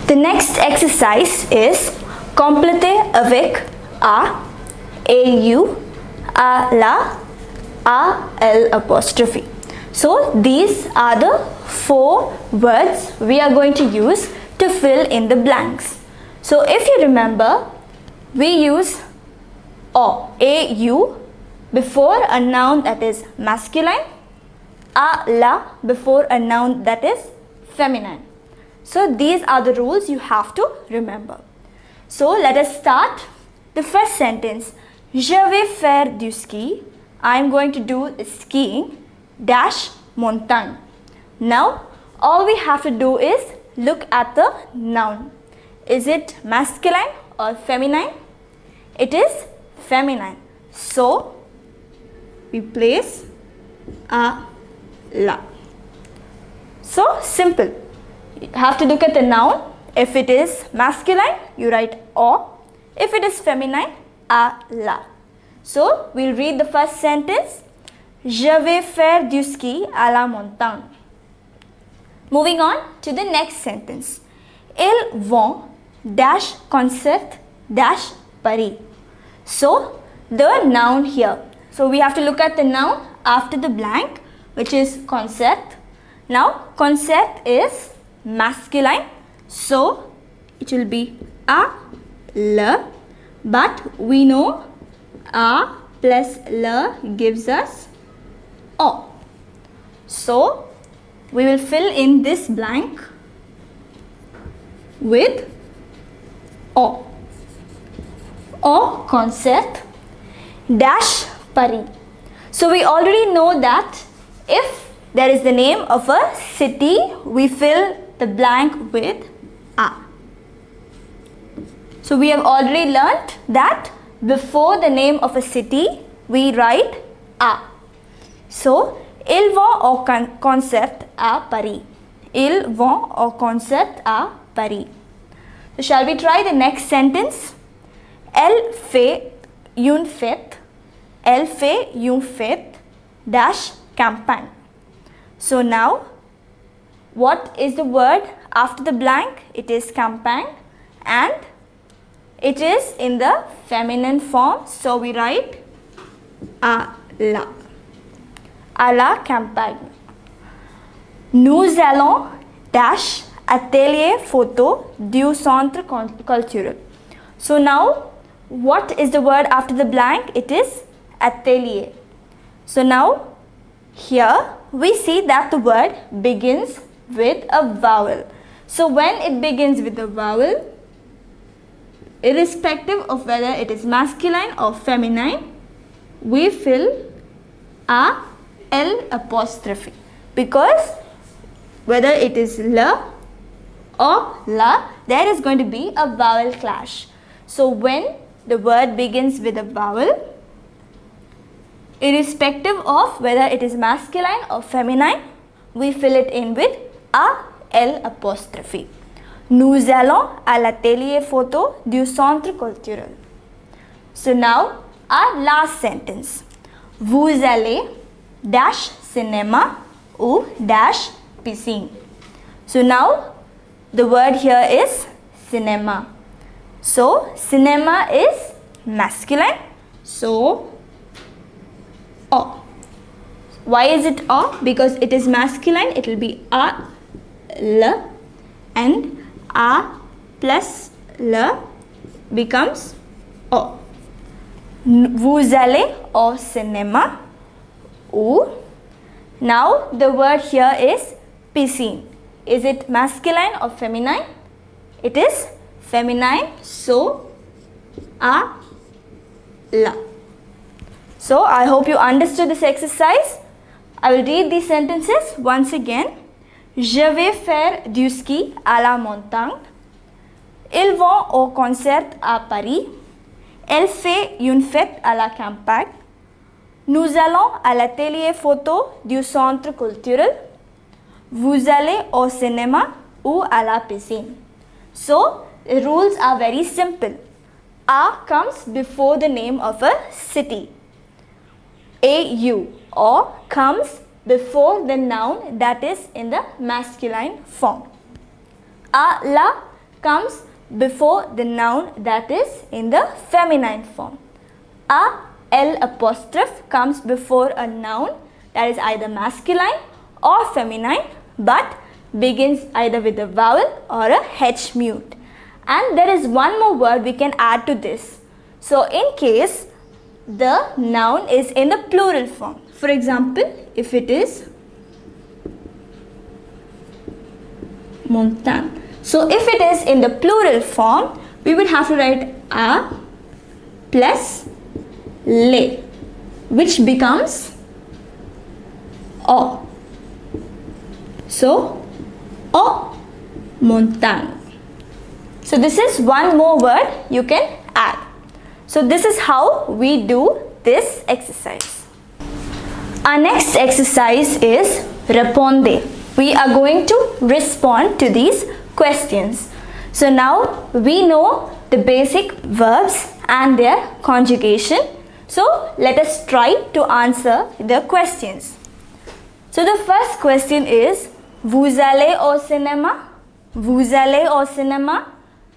The next exercise is compléter avec a, au, a, la, a, l apostrophe. So these are the 4 words we are going to use to fill in the blanks. So if you remember, we use au before a noun that is masculine, a, la before a noun that is feminine. So these are the rules you have to remember. So let us start the first sentence. Je vais faire du ski. I am going to do skiing dash montagne. Now all we have to do is look at the noun. Is it masculine or feminine? It is feminine. So we place a, la. So simple. You have to look at the noun. If it is masculine, you write au. If it is feminine, a, la. So we'll read the first sentence. Je vais faire du ski à la montagne. Moving on to the next sentence. Ils vont dash concert dash Paris. So the noun here. So we have to look at the noun after the blank, which is concert. Now concert is masculine, so it will be a, le, but we know a plus le gives us o. So we will fill in this blank with o. O concert dash Paris. So we already know that if there is the name of a city, we fill the blank with a. So we have already learnt that before the name of a city, we write a. So, ils vont au concert à Paris. Ils vont au concert à Paris. So, shall we try the next sentence? Elle fait une fête. Elle fait une fête dash campagne. So now, what is the word after the blank? It is campagne and it is in the feminine form. So we write à la campagne. Nous allons dash atelier photo du centre culturel. So now, what is the word after the blank? It is atelier. So now, here we see that the word begins with a vowel. So when it begins with a vowel, irrespective of whether it is masculine or feminine, we fill a, l apostrophe, because whether it is la or la, there is going to be a vowel clash. So when the word begins with a vowel, irrespective of whether it is masculine or feminine, we fill it in with a, l apostrophe. Nous allons à l'atelier photo du centre culturel. So now our last sentence. Vous allez dash cinéma ou dash piscine. So now the word here is cinema. So cinema is masculine. So o. Why is it o? Because it is masculine. It will be a, l, and a plus l becomes o. Vous allez au cinéma ou. Now the word here is piscine. Is it masculine or feminine? It is feminine. So a, la. So I hope you understood this exercise. I will read these sentences once again. Je vais faire du ski à la montagne. Ils vont au concert à Paris. Elle fait une fête à la campagne. Nous allons à l'atelier photo du centre culturel. Vous allez au cinéma ou à la piscine. So, the rules are very simple. A comes before the name of a city. AU or comes before the noun that is in the masculine form. A, la comes before the noun that is in the feminine form. A L apostrophe comes before a noun that is either masculine or feminine but begins either with a vowel or a H mute. And there is one more word we can add to this. So in case the noun is in the plural form. For example, if it is montagne. So if it is in the plural form, we would have to write a plus le, which becomes o. So o montagne. So this is one more word you can add. So this is how we do this exercise. Our next exercise is Responde. We are going to respond to these questions. So now we know the basic verbs and their conjugation. So let us try to answer the questions. So the first question is, vous allez au cinéma? Vous allez au cinéma?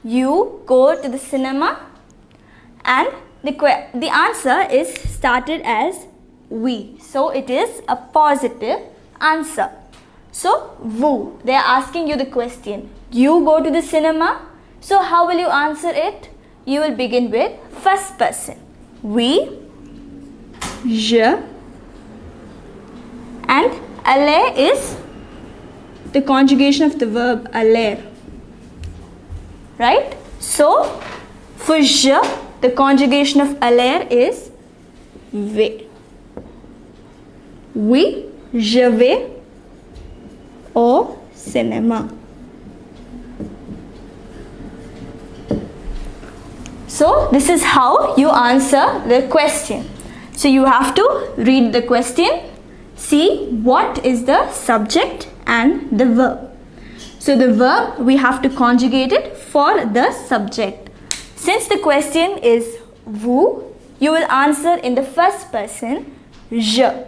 You go to the cinema? And the answer is started as we. So it is a positive answer. So vous, they are asking you the question. You go to the cinema? So how will you answer it? You will begin with first person. We, je, and aller is the conjugation of the verb aller. Right? So for je, the conjugation of aller is vais. Oui, je vais au cinéma. So this is how you answer the question. So you have to read the question, see what is the subject and the verb. So the verb, we have to conjugate it for the subject. Since the question is vous, you will answer in the first person je,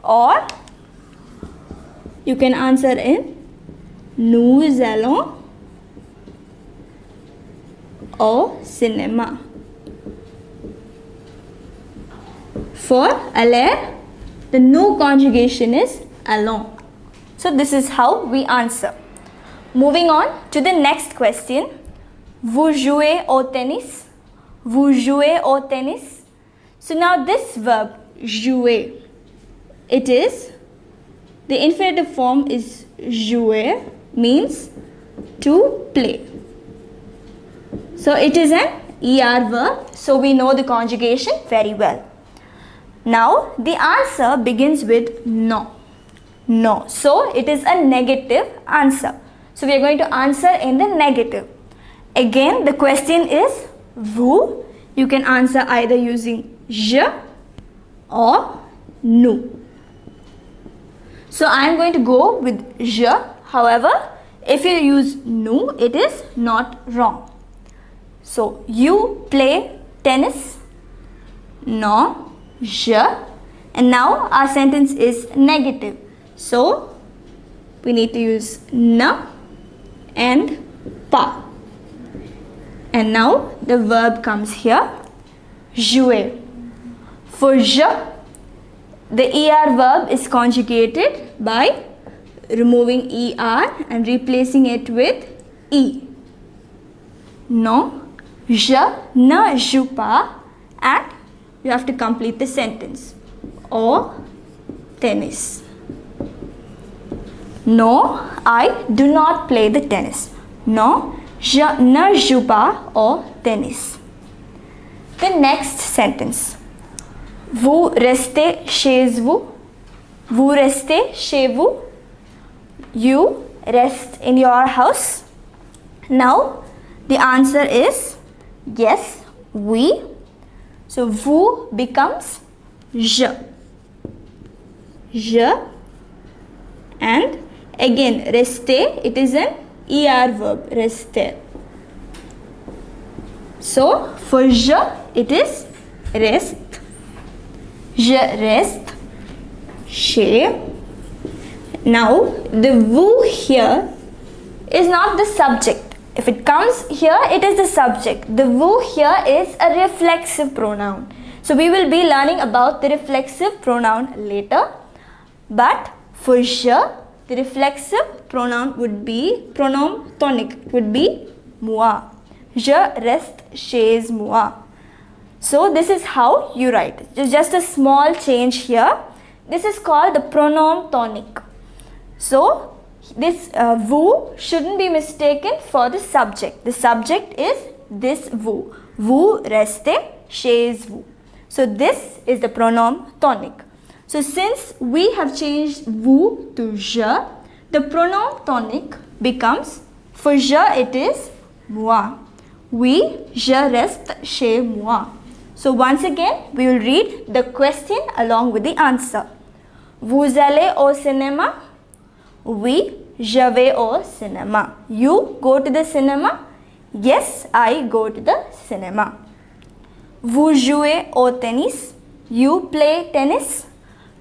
or you can answer in nous allons au cinéma. For aller, the nous conjugation is allons. So this is how we answer. Moving on to the next question. Vous jouez au tennis? Vous jouez au tennis? So now this verb jouer, it is, the infinitive form is jouer, means to play. So it is an ER verb, so we know the conjugation very well. Now the answer begins with no. No. So it is a negative answer. So we are going to answer in the negative. Again, the question is vous. You can answer either using je or nous. So I am going to go with je. However, if you use nous, it is not wrong. So you play tennis? No, je. And now our sentence is negative. So we need to use na and pas. And now the verb comes here, jouer. For je, the ER verb is conjugated by removing ER and replacing it with E. Non, je ne joue pas, and you have to complete the sentence. Au tennis. No, I do not play the tennis. No, je ne joue pas au tennis. The next sentence. Vous restez chez vous? Vous restez chez vous? You rest in your house? Now, the answer is yes, we. So, vous becomes je. Je. And again, rester, it is an ER verb, rester. So, for je, it is reste. Je reste chez. Now, the vous here is not the subject. If it comes here, it is the subject. The vous here is a reflexive pronoun. So we will be learning about the reflexive pronoun later. But for je, the reflexive pronoun would be, pronoun tonique would be moi. Je reste chez moi. So this is how you write. Just a small change here. This is called the pronoun tonique. So this vous shouldn't be mistaken for the subject. The subject is this vous. Vous restez chez vous. So this is the pronoun tonique. So since we have changed vous to je, the pronoun tonique becomes, for je it is moi. Oui, je reste chez moi. So once again, we will read the question along with the answer. Vous allez au cinéma? Oui, je vais au cinéma. You go to the cinema? Yes, I go to the cinema. Vous jouez au tennis? You play tennis?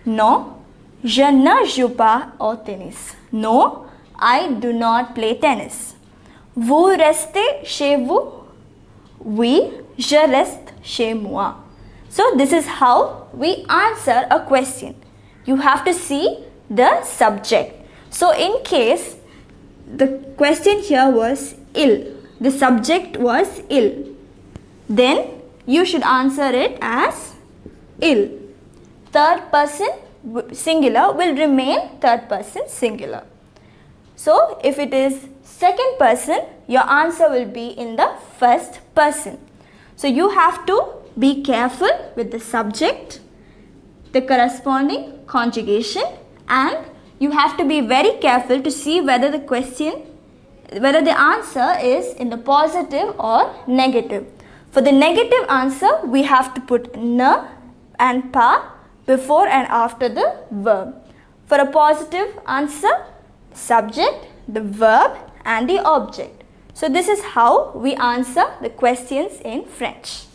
Non, je ne joue pas au tennis. No, I do not play tennis. Vous restez chez vous? Oui, je reste chez moi. So this is how we answer a question. You have to see the subject. So in case the question here was il, the subject was il, then you should answer it as il. Third person singular will remain third person singular. So if it is second person, your answer will be in the first person. So you have to be careful with the subject, the corresponding conjugation, and you have to be very careful to see whether the question, whether the answer is in the positive or negative. For the negative answer, we have to put ne and pa before and after the verb. For a positive answer, subject, the verb and the object. So this is how we answer the questions in French.